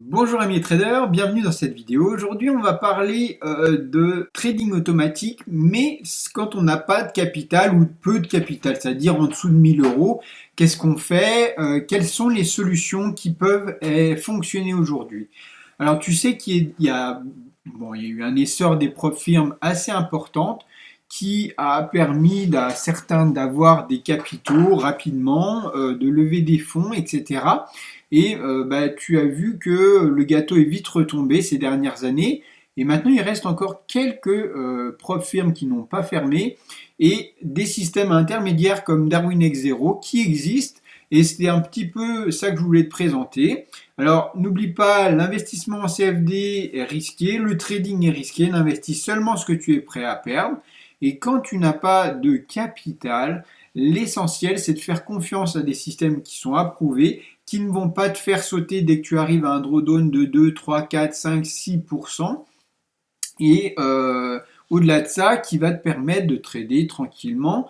Bonjour amis traders, bienvenue dans cette vidéo. Aujourd'hui on va parler de trading automatique, mais quand on n'a pas de capital ou peu de capital, c'est-à-dire en dessous de 1000 euros, qu'est-ce qu'on fait? Quelles sont les solutions qui peuvent fonctionner aujourd'hui? Alors tu sais qu'il y a eu un essor des prop firmes assez importante qui a permis à certains d'avoir des capitaux rapidement, de lever des fonds, etc. Et tu as vu que le gâteau est vite retombé ces dernières années. Et maintenant, il reste encore quelques prop firmes qui n'ont pas fermé et des systèmes intermédiaires comme Darwin X Zero qui existent. Et c'était un petit peu ça que je voulais te présenter. Alors, n'oublie pas, l'investissement en CFD est risqué, le trading est risqué, n'investis seulement ce que tu es prêt à perdre. Et quand tu n'as pas de capital, l'essentiel, c'est de faire confiance à des systèmes qui sont approuvés, qui ne vont pas te faire sauter dès que tu arrives à un drawdown de 2, 3, 4, 5, 6%. Et au-delà de ça, qui va te permettre de trader tranquillement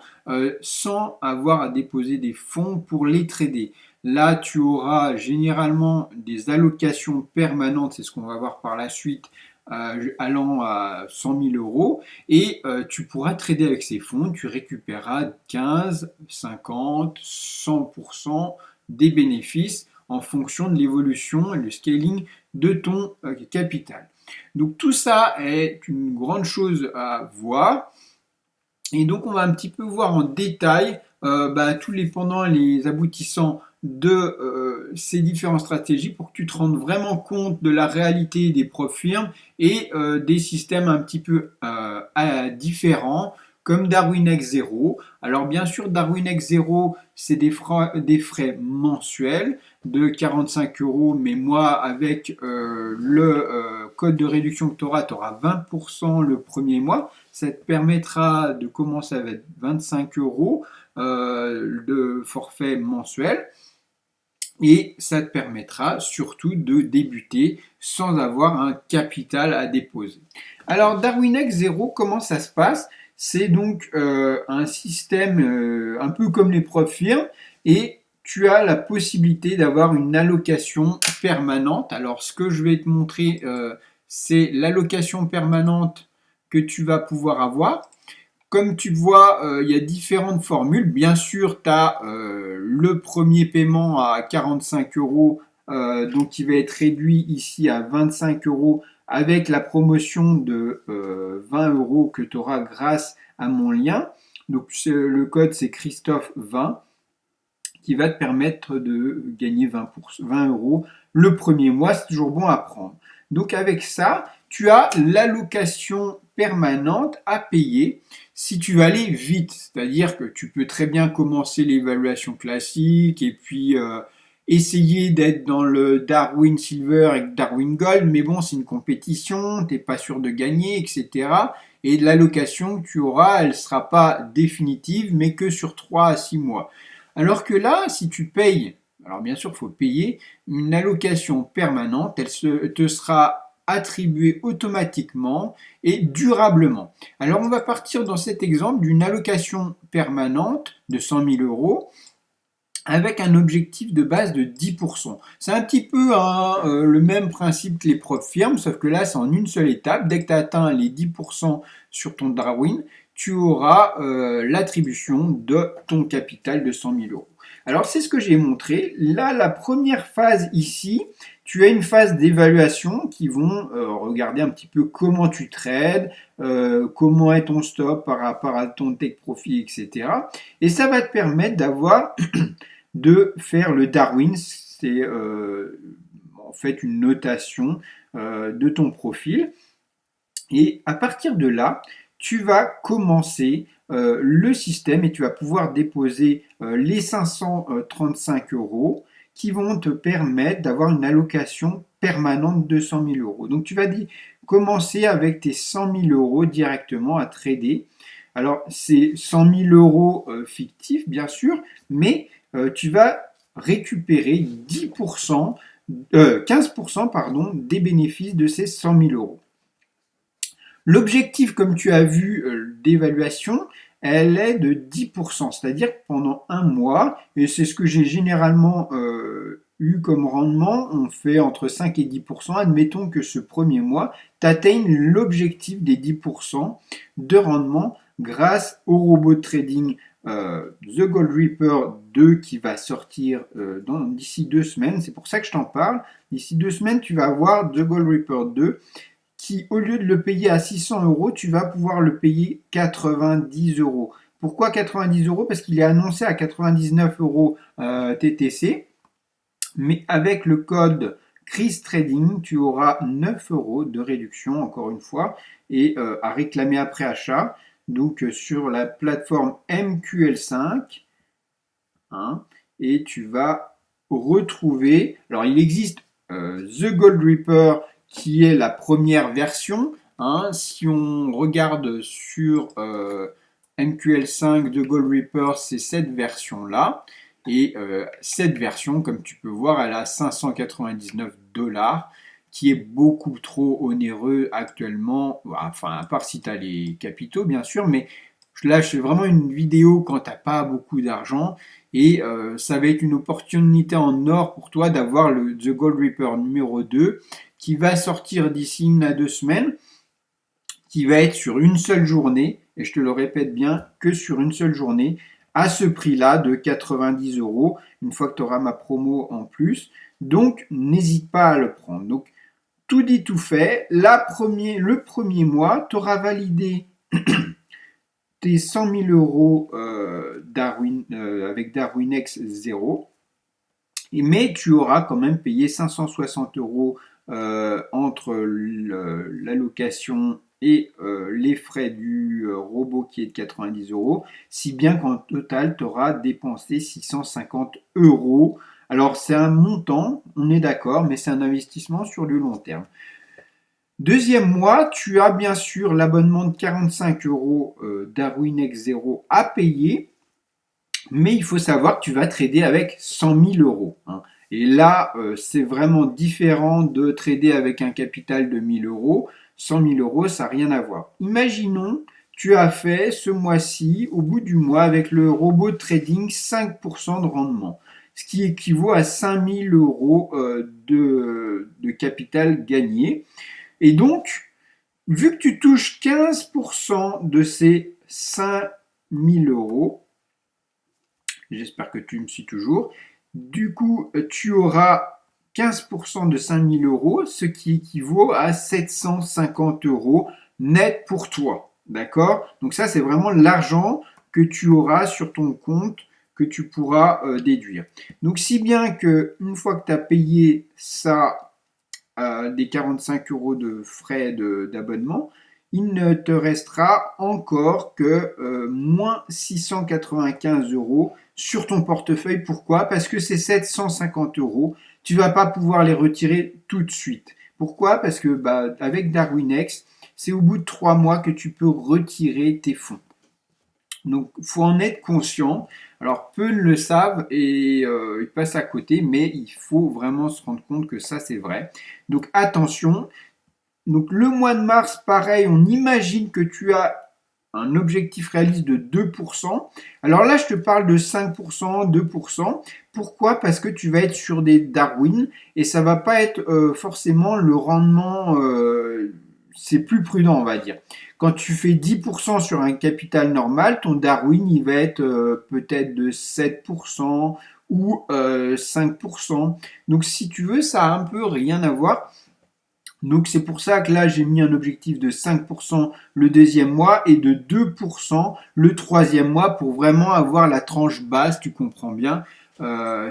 sans avoir à déposer des fonds pour les trader. Là, tu auras généralement des allocations permanentes, c'est ce qu'on va voir par la suite, allant à 100 000 euros. Et tu pourras trader avec ces fonds, tu récupéreras 15, 50, 100% des bénéfices en fonction de l'évolution et le scaling de ton capital. Donc tout ça est une grande chose à voir. Et donc on va un petit peu voir en détail tous les pendants et les aboutissants de ces différentes stratégies pour que tu te rendes vraiment compte de la réalité des profs firmes et des systèmes un petit peu différents comme Darwin X Zero. Alors bien sûr, Darwin X Zero, c'est des frais mensuels de 45 euros, mais moi, avec le code de réduction que tu auras 20% le premier mois. Ça te permettra de commencer avec 25 euros de forfait mensuel. Et ça te permettra surtout de débuter sans avoir un capital à déposer. Alors Darwin X Zero, comment ça se passe? C'est donc un système un peu comme les profs firmes et tu as la possibilité d'avoir une allocation permanente. Alors ce que je vais te montrer, c'est l'allocation permanente que tu vas pouvoir avoir. Comme tu le vois, il y a différentes formules. Bien sûr, tu as le premier paiement à 45 euros, donc qui va être réduit ici à 25 euros avec la promotion de 20 euros que tu auras grâce à mon lien. Donc le code c'est Christophe 20 qui va te permettre de gagner 20 euros le premier mois. C'est toujours bon à prendre. Donc avec ça, tu as l'allocation permanente à payer si tu veux aller vite. C'est-à-dire que tu peux très bien commencer l'évaluation classique et puis essayer d'être dans le Darwin Silver et Darwin Gold, mais bon, c'est une compétition, tu n'es pas sûr de gagner, etc. Et l'allocation que tu auras, elle ne sera pas définitive, mais que sur 3 à 6 mois. Alors que là, si tu payes, alors bien sûr, il faut payer, une allocation permanente, te sera attribuée automatiquement et durablement. Alors on va partir dans cet exemple d'une allocation permanente de 100 000 euros avec un objectif de base de 10%. C'est un petit peu le même principe que les propres firmes, sauf que là c'est en une seule étape. Dès que tu as atteint les 10% sur ton Darwin, tu auras l'attribution de ton capital de 100 000 euros. Alors c'est ce que j'ai montré. Là, la première phase ici, tu as une phase d'évaluation qui vont regarder un petit peu comment tu trades, comment est ton stop par rapport à ton take profit, etc. Et ça va te permettre d'avoir de faire le Darwin. C'est en fait une notation de ton profil. Et à partir de là, tu vas commencer le système et tu vas pouvoir déposer les 535 euros qui vont te permettre d'avoir une allocation permanente de 100 000 euros. Donc tu vas commencer avec tes 100 000 euros directement à trader. Alors c'est 100 000 euros fictifs bien sûr, mais tu vas récupérer 10%, 15% pardon, des bénéfices de ces 100 000 euros. L'objectif, comme tu as vu, d'évaluation, elle est de 10%, c'est-à-dire que pendant un mois, et c'est ce que j'ai généralement eu comme rendement? On fait entre 5 et 10%. Admettons que ce premier mois, tu atteignes l'objectif des 10% de rendement grâce au robot de trading The Gold Reaper 2 qui va sortir d'ici 2 semaines. C'est pour ça que je t'en parle. D'ici 2 semaines, tu vas avoir The Gold Reaper 2 qui, au lieu de le payer à 600 euros, tu vas pouvoir le payer 90 euros. Pourquoi 90 euros? Parce qu'il est annoncé à 99 euros TTC. Mais avec le code Chris Trading, tu auras 9 euros de réduction, encore une fois, et à réclamer après achat. Donc sur la plateforme MQL5, hein, et tu vas retrouver, alors il existe The Gold Reaper qui est la première version, hein. Si on regarde sur MQL5 de Gold Reaper, c'est cette version-là. Et cette version, comme tu peux voir, elle a 599 $, qui est beaucoup trop onéreux actuellement. Enfin, à part si tu as les capitaux, bien sûr, mais là, je fais vraiment une vidéo quand tu n'as pas beaucoup d'argent. Et ça va être une opportunité en or pour toi d'avoir le The Gold Reaper numéro 2 qui va sortir d'ici 1 à 2 semaines, qui va être sur une seule journée, et je te le répète bien, que sur une seule journée, à ce prix-là de 90 euros, une fois que tu auras ma promo en plus. Donc, n'hésite pas à le prendre. Donc, tout dit, tout fait. Le premier mois, tu auras validé tes 100 000 euros avec Darwinex 0. Mais tu auras quand même payé 560 euros entre l'allocation et les frais du robot qui est de 90 euros, si bien qu'en total, tu auras dépensé 650 euros. Alors, c'est un montant, on est d'accord, mais c'est un investissement sur le long terme. Deuxième mois, tu as bien sûr l'abonnement de 45 euros Darwinex 0 à payer, mais il faut savoir que tu vas trader avec 100 000 euros. Hein. Et là, c'est vraiment différent de trader avec un capital de 1000 euros. 100 000 euros, ça n'a rien à voir. Imaginons, tu as fait ce mois-ci, au bout du mois, avec le robot de trading, 5% de rendement, ce qui équivaut à 5 000 euros de capital gagné. Et donc, vu que tu touches 15% de ces 5 000 euros, j'espère que tu me suis toujours, du coup, tu auras 15% de 5 000 euros, ce qui équivaut à 750 euros net pour toi. D'accord? Donc ça, c'est vraiment l'argent que tu auras sur ton compte que tu pourras déduire. Donc si bien que une fois que tu as payé ça, des 45 euros de frais d'abonnement, il ne te restera encore que moins 695 euros sur ton portefeuille. Pourquoi? Parce que ces 750 euros, tu ne vas pas pouvoir les retirer tout de suite. Pourquoi? Parce que avec Darwinex, c'est au bout de 3 mois que tu peux retirer tes fonds. Donc, il faut en être conscient. Alors, peu le savent et ils passent à côté, mais il faut vraiment se rendre compte que ça, c'est vrai. Donc, attention. Donc, le mois de mars, pareil, on imagine que tu as un objectif réaliste de 2%. Alors là, je te parle de 5%, 2%. Pourquoi? Parce que tu vas être sur des Darwin et ça va pas être forcément le rendement, c'est plus prudent, on va dire. Quand tu fais 10% sur un capital normal, ton Darwin, il va être peut-être de 7% ou 5%. Donc, si tu veux, ça a un peu rien à voir. Donc c'est pour ça que là j'ai mis un objectif de 5% le deuxième mois et de 2% le troisième mois pour vraiment avoir la tranche basse, tu comprends bien.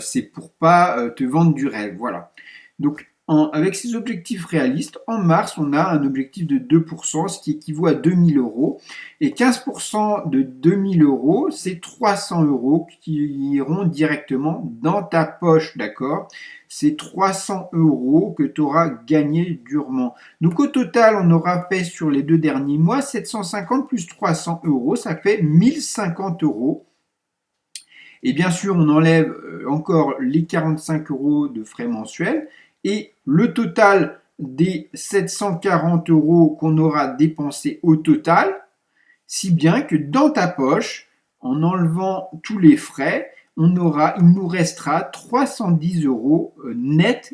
C'est pour pas te vendre du rêve, voilà. Donc avec ces objectifs réalistes, en mars on a un objectif de 2%, ce qui équivaut à 2000 euros. Et 15% de 2000 euros, c'est 300 euros qui iront directement dans ta poche, d'accord? C'est 300 euros que tu auras gagné durement. Donc au total, on aura fait sur les 2 derniers mois 750 plus 300 euros, ça fait 1050 euros. Et bien sûr, on enlève encore les 45 euros de frais mensuels et le total des 740 euros qu'on aura dépensé au total, si bien que dans ta poche, en enlevant tous les frais, il nous restera 310 euros net.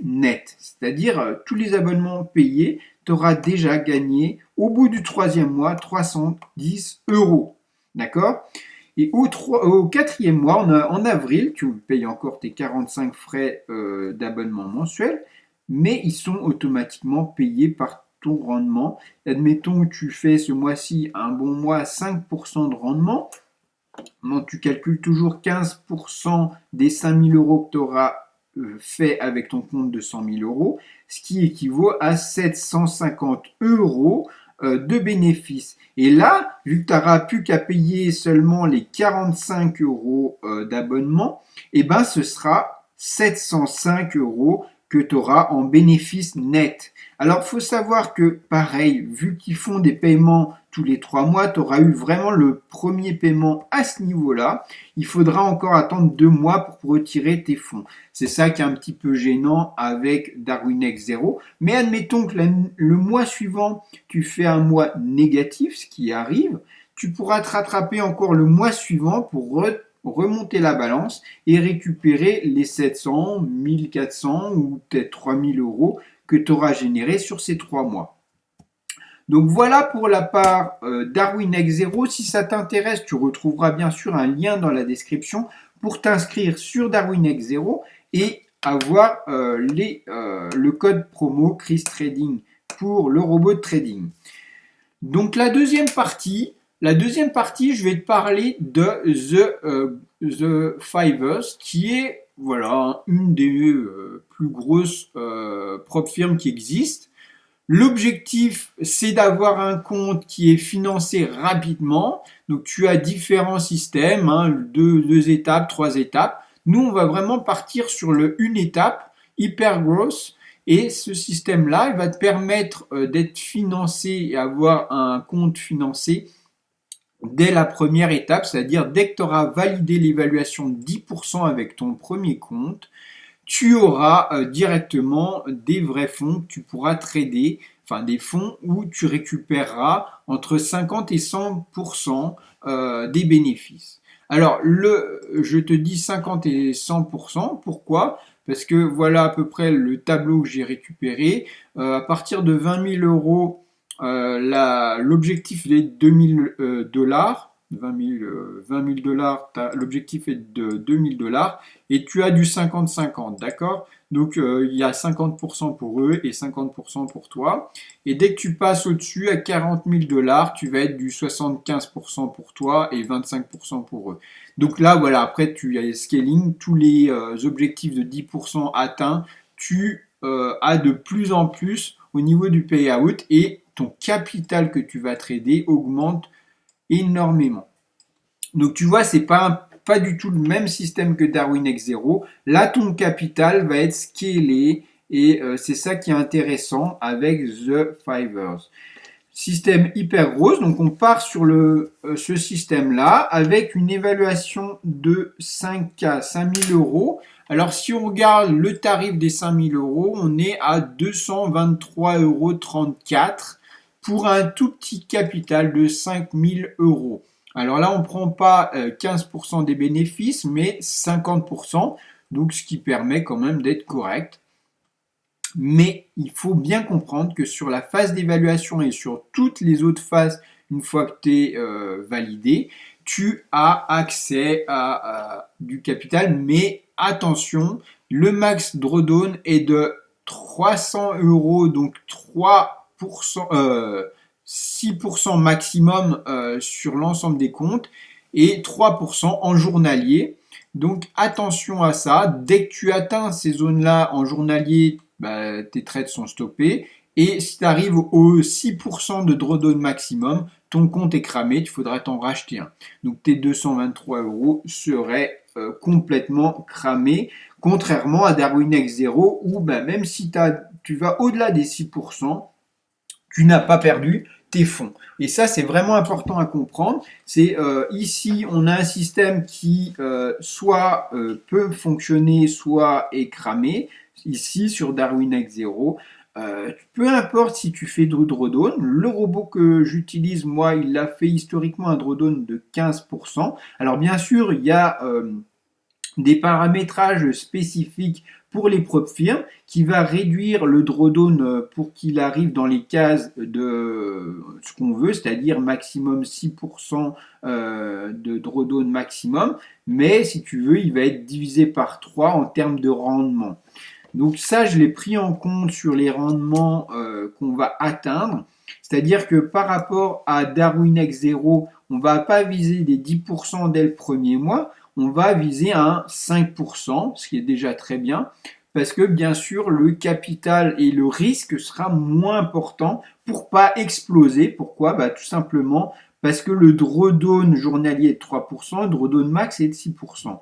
C'est-à-dire, tous les abonnements payés, tu auras déjà gagné au bout du troisième mois 310 euros. D'accord? Et au quatrième mois, en avril, tu payes encore tes 45 frais d'abonnement mensuel, mais ils sont automatiquement payés par ton rendement. Admettons que tu fais ce mois-ci un bon mois à 5% de rendement. Donc, tu calcules toujours 15% des 5 000 euros que tu auras fait avec ton compte de 100 000 euros, ce qui équivaut à 750 euros de bénéfices. Et là, vu que tu n'auras plus qu'à payer seulement les 45 euros d'abonnement, eh ben, ce sera 705 euros que tu auras en bénéfice net. Alors, il faut savoir que, pareil, vu qu'ils font des paiements tous les 3 mois, tu auras eu vraiment le premier paiement à ce niveau-là. Il faudra encore attendre 2 mois pour retirer tes fonds. C'est ça qui est un petit peu gênant avec Darwinex 0. Mais admettons que le mois suivant, tu fais un mois négatif, ce qui arrive, tu pourras te rattraper encore le mois suivant pour remonter la balance et récupérer les 700, 1400 ou peut-être 3000 euros que tu auras généré sur ces 3 mois. Donc voilà pour la part Darwinex 0. Si ça t'intéresse, tu retrouveras bien sûr un lien dans la description pour t'inscrire sur Darwinex 0 et avoir le code promo Chris Trading pour le robot de trading. Donc la deuxième partie, je vais te parler de The Fivers, qui est voilà, une des plus grosses prop firmes qui existent. L'objectif, c'est d'avoir un compte qui est financé rapidement. Donc, tu as différents systèmes, hein, deux étapes, 3 étapes. Nous, on va vraiment partir sur une étape, Hyper Growth. Et ce système-là, il va te permettre d'être financé et avoir un compte financé dès la première étape, c'est-à-dire dès que tu auras validé l'évaluation de 10% avec ton premier compte, tu auras directement des vrais fonds que tu pourras trader, enfin des fonds où tu récupéreras entre 50 et 100% des bénéfices. Alors, je te dis 50 et 100%, pourquoi? Parce que voilà à peu près le tableau que j'ai récupéré. À partir de 20 000 euros, l'objectif est de 2000 dollars. 20 000 dollars, l'objectif est de 2000 dollars et tu as du 50-50, d'accord? Donc il y a 50% pour eux et 50% pour toi. Et dès que tu passes au-dessus à 40 000 dollars, tu vas être du 75% pour toi et 25% pour eux. Donc là, voilà, après tu as les scaling, tous les objectifs de 10% atteints, tu as de plus en plus au niveau du payout et ton capital que tu vas trader augmente énormément. Donc tu vois, c'est pas du tout le même système que Darwinex 0. Là, ton capital va être scalé et c'est ça qui est intéressant avec The Fivers. Système hyper grosse, donc on part sur ce système-là avec une évaluation de 5K, 5000 euros. Alors si on regarde le tarif des 5000 euros, on est à 223,34 euros pour un tout petit capital de 5000 euros. Alors là, on ne prend pas 15% des bénéfices, mais 50%, donc ce qui permet quand même d'être correct. Mais il faut bien comprendre que sur la phase d'évaluation et sur toutes les autres phases, une fois que tu es validé, tu as accès à du capital. Mais attention, le max drawdown est de 300 euros, donc 3%, 6% maximum sur l'ensemble des comptes et 3% en journalier. Donc attention à ça, dès que tu atteins ces zones-là en journalier, tes trades sont stoppés. Et si tu arrives aux 6% de drawdown maximum, ton compte est cramé, il faudra t'en racheter un. Donc tes 223 euros seraient complètement cramés, contrairement à Darwinex 0 où même si tu vas au-delà des 6%, tu n'as pas perdu tes fonds. Et ça, c'est vraiment important à comprendre. C'est ici, on a un système qui soit peut fonctionner, soit est cramé. Ici, sur Darwinex 0, peu importe si tu fais de drawdown, le robot que j'utilise, moi, il a fait historiquement un drawdown de 15%. Alors bien sûr, il y a des paramétrages spécifiques pour les propres firmes qui va réduire le drawdown pour qu'il arrive dans les cases de ce qu'on veut, c'est-à-dire maximum 6% de drawdown maximum, mais si tu veux, il va être divisé par 3 en termes de rendement. Donc ça, je l'ai pris en compte sur les rendements qu'on va atteindre, c'est-à-dire que par rapport à DarwinX 0, on ne va pas viser des 10% dès le premier mois, on va viser un 5%, ce qui est déjà très bien, parce que bien sûr le capital et le risque sera moins important pour pas exploser. Pourquoi? Tout simplement parce que le drawdown journalier est de 3%, le drawdown max est de 6%.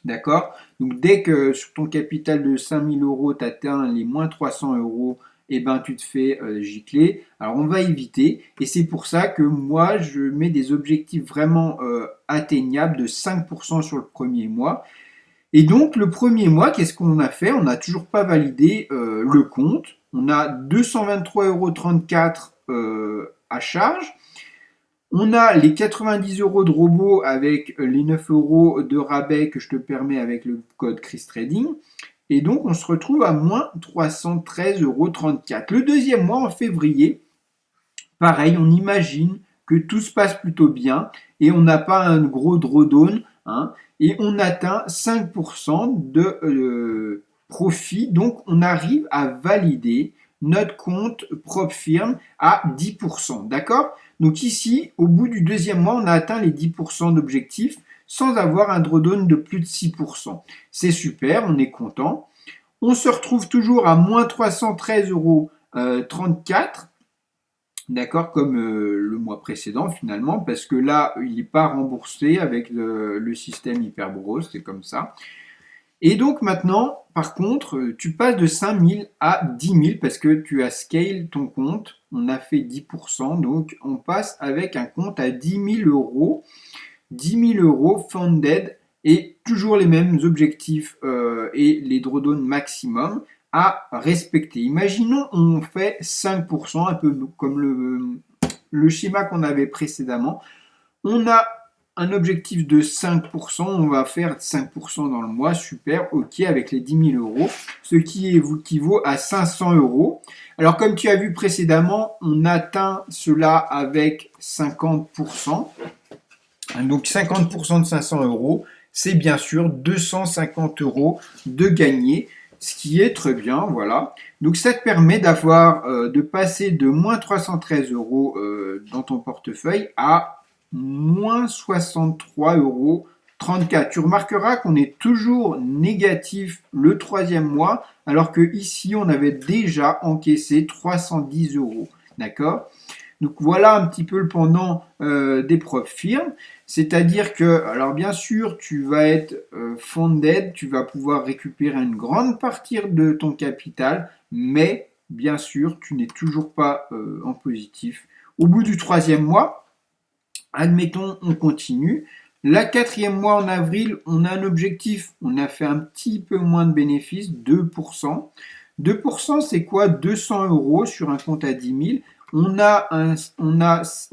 D'accord? Donc dès que sur ton capital de 5000 euros, tu atteins les moins 300 euros, tu te fais gicler. Alors on va éviter, et c'est pour ça que moi je mets des objectifs vraiment atteignables de 5% sur le premier mois. Et donc le premier mois, qu'est-ce qu'on a fait? On n'a toujours pas validé le compte. On a 223,34 € à charge. On a les 90 € de robot avec les 9 € de rabais que je te permets avec le code Chris Trading. Et donc, on se retrouve à moins 313,34 €. Le deuxième mois, en février, pareil, on imagine que tout se passe plutôt bien et on n'a pas un gros drawdown, hein, et on atteint 5% de profit. Donc, on arrive à valider notre compte propre firme à 10%. D'accord? Donc ici, au bout du deuxième mois, on a atteint les 10% d'objectifs sans avoir un drawdown de plus de 6%. C'est super, on est content. On se retrouve toujours à moins 313,34 €, d'accord, comme le mois précédent finalement, parce que là, il n'est pas remboursé avec le système Hyperbros, c'est comme ça. Et donc maintenant, par contre, tu passes de 5000 à 10 000 parce que tu as scale ton compte. On a fait 10%, donc on passe avec un compte à 10 000 euros. 10 000 euros funded et toujours les mêmes objectifs et les drawdowns maximum à respecter. Imaginons on fait 5%, un peu comme le schéma qu'on avait précédemment. On a un objectif de 5%, on va faire 5% dans le mois, super, ok, avec les 10 000 euros, ce qui équivaut à 500 euros. Alors comme tu as vu précédemment, on atteint cela avec 50%. Donc 50% de 500 euros, c'est bien sûr 250 euros de gagné, ce qui est très bien, voilà. Donc ça te permet de passer de moins 313 euros dans ton portefeuille à moins 63,34 euros. Tu remarqueras qu'on est toujours négatif le troisième mois, alors que ici on avait déjà encaissé 310 euros. D'accord? Donc voilà un petit peu le pendant des propres firmes. C'est-à-dire que, alors bien sûr, tu vas être funded, tu vas pouvoir récupérer une grande partie de ton capital, mais bien sûr, tu n'es toujours pas en positif. Au bout du troisième mois, admettons, on continue. La quatrième mois en avril, on a un objectif, on a fait un petit peu moins de bénéfices, 2%. 2%, c'est quoi? 200 euros sur un compte à 10 000. On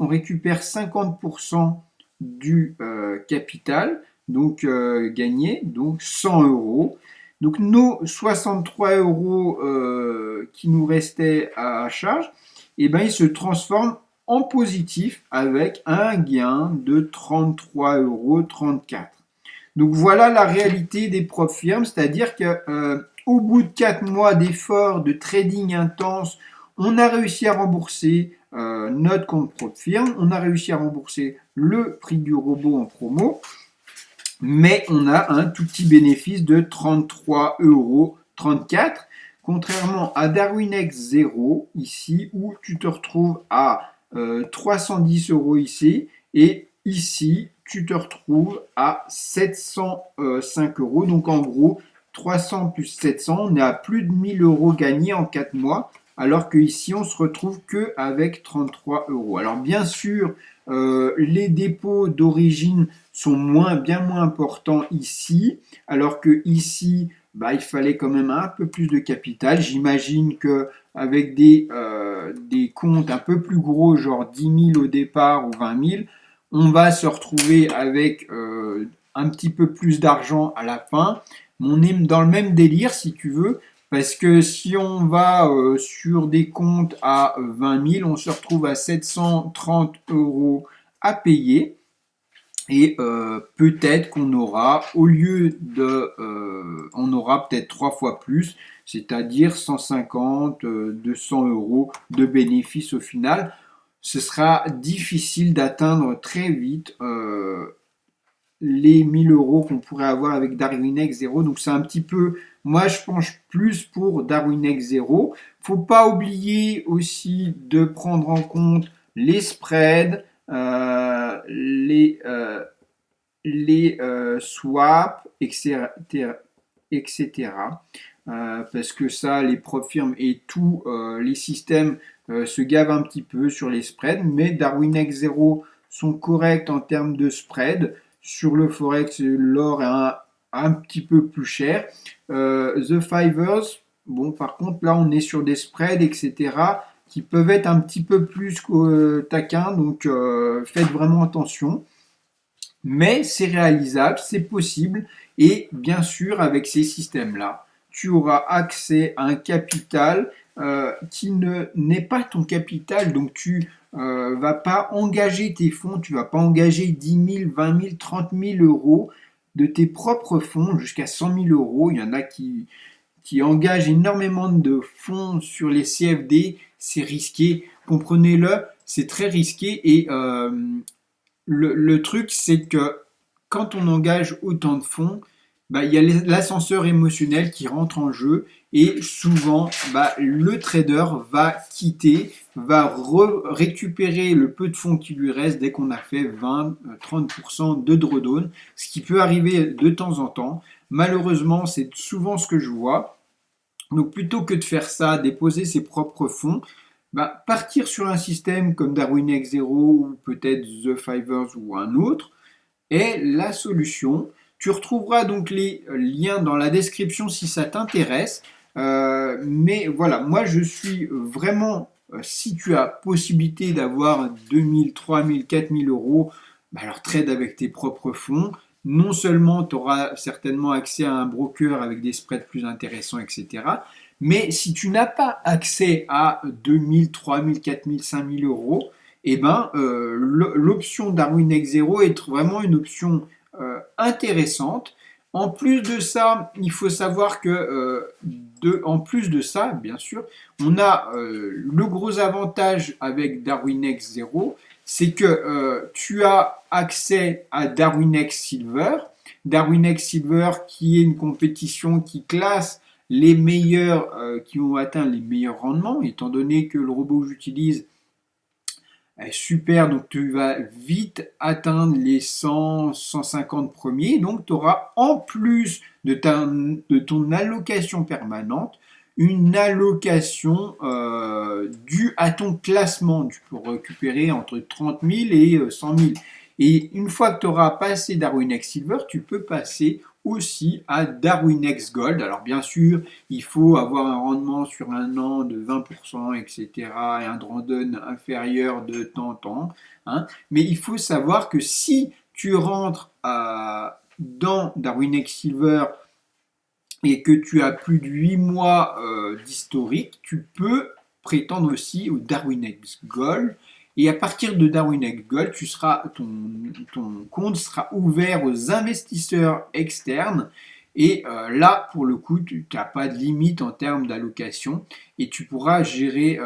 récupère 50% du capital, donc gagné, donc 100 euros. Donc nos 63 euros qui nous restaient à charge, ils se transforment en positif avec un gain de 33,34 euros. Donc voilà la réalité des propres firmes, c'est-à-dire qu'au bout de 4 mois d'efforts de trading intense, on a réussi à rembourser notre compte propre firme, on a réussi à rembourser le prix du robot en promo, mais on a un tout petit bénéfice de 33,34 euros, contrairement à DarwinX 0 ici, où tu te retrouves à 310 euros ici, et ici, tu te retrouves à 705 euros. Donc en gros, 300 plus 700, on est à plus de 1000 euros gagnés en 4 mois, alors qu'ici, on se retrouve qu'avec 33 euros. Alors bien sûr, les dépôts d'origine sont bien moins importants ici, alors que ici, il fallait quand même un peu plus de capital. J'imagine qu'avec des comptes un peu plus gros, genre 10 000 au départ ou 20 000, on va se retrouver avec un petit peu plus d'argent à la fin. Mais on est dans le même délire si tu veux, parce que si on va sur des comptes à 20 000, on se retrouve à 730 euros à payer. Et peut-être qu'on aura, au lieu de, on aura peut-être 3 fois plus, c'est-à-dire 150, 200 euros de bénéfices au final. Ce sera difficile d'atteindre très vite les 1000 euros qu'on pourrait avoir avec DarwinX 0. Donc c'est un petit peu, moi je penche plus pour DarwinX 0. Faut pas oublier aussi de prendre en compte les spreads, les swaps, etc. etc. Parce que ça, les prop firmes et tous les systèmes se gavent un petit peu sur les spreads, mais DarwinX 0 sont corrects en termes de spread. Sur le Forex, l'or est un petit peu plus cher. The Fivers, bon, par contre, là, on est sur des spreads, etc., qui peuvent être un petit peu plus taquins, donc faites vraiment attention. Mais c'est réalisable, c'est possible, et bien sûr, avec ces systèmes-là, tu auras accès à un capital qui n'est pas ton capital, donc tu vas pas engager tes fonds, tu vas pas engager 10 000, 20 000, 30 000 euros de tes propres fonds jusqu'à 100 000 euros. Il y en a qui engagent énormément de fonds sur les CFD, c'est risqué, comprenez-le, c'est très risqué et le truc, c'est que quand on engage autant de fonds, bah, il y a l'ascenseur émotionnel qui rentre en jeu et souvent bah, le trader va quitter, va récupérer le peu de fonds qui lui reste dès qu'on a fait 20-30% de drawdown, ce qui peut arriver de temps en temps. Malheureusement, c'est souvent ce que je vois. Donc plutôt que de faire ça, déposer ses propres fonds, bah, partir sur un système comme DarwinX 0 ou peut-être The Fivers ou un autre est la solution. Tu retrouveras donc les liens dans la description si ça t'intéresse. Mais voilà, moi je suis vraiment, si tu as possibilité d'avoir 2000, 3000, 4000 euros, bah alors trade avec tes propres fonds. Non seulement tu auras certainement accès à un broker avec des spreads plus intéressants, etc. Mais si tu n'as pas accès à 2000, 3000, 4000, 5000 euros, eh ben, l'option DarwinX 0 est vraiment une option intéressante. En plus de ça, il faut savoir que, en plus de ça, bien sûr, on a le gros avantage avec DarwinX 0, c'est que tu as accès à DarwinX Silver. DarwinX Silver qui est une compétition qui classe les meilleurs qui ont atteint les meilleurs rendements, étant donné que le robot que j'utilise est super, donc tu vas vite atteindre les 100, 150 premiers, donc tu auras en plus de ton allocation permanente, une allocation due à ton classement. Tu peux récupérer entre 30 000 et 100 000. Et une fois que tu auras passé DarwinX Silver, tu peux passer aussi à DarwinX Gold. Alors bien sûr, il faut avoir un rendement sur un an de 20%, etc. et un drawdown inférieur de tant en temps. Hein. Mais il faut savoir que si tu rentres dans DarwinX Silver et que tu as plus de 8 mois d'historique, tu peux prétendre aussi au DarwinX Gold. Et à partir de DarwinX Gold, ton compte sera ouvert aux investisseurs externes. Et là, pour le coup, tu n'as pas de limite en termes d'allocation et tu pourras gérer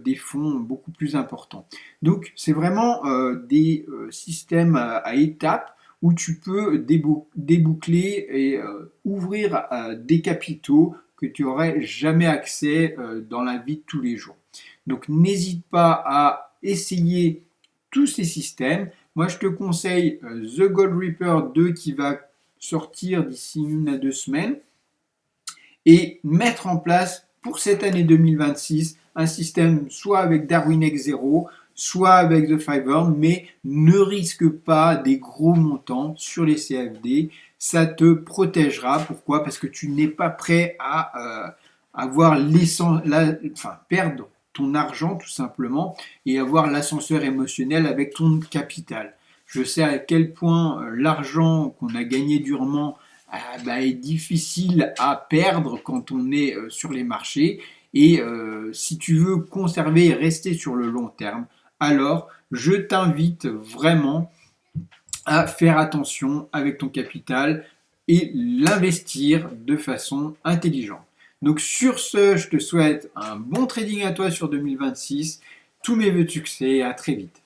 des fonds beaucoup plus importants. Donc, c'est vraiment des systèmes à étapes où tu peux déboucler et ouvrir des capitaux que tu n'aurais jamais accès dans la vie de tous les jours. Donc, n'hésite pas à essayer tous ces systèmes. Moi, je te conseille The Gold Reaper 2 qui va sortir d'ici 1 à 2 semaines et mettre en place pour cette année 2026 un système soit avec DarwinX 0, soit avec The Fiverr, mais ne risque pas des gros montants sur les CFD. Ça te protégera. Pourquoi? Parce que tu n'es pas prêt à avoir perdre ton argent tout simplement et avoir l'ascenseur émotionnel avec ton capital. Je sais à quel point l'argent qu'on a gagné durement est difficile à perdre quand on est sur les marchés. Et si tu veux conserver et rester sur le long terme, alors je t'invite vraiment à faire attention avec ton capital et l'investir de façon intelligente. Donc sur ce, je te souhaite un bon trading à toi sur 2026. Tous mes vœux de succès, à très vite.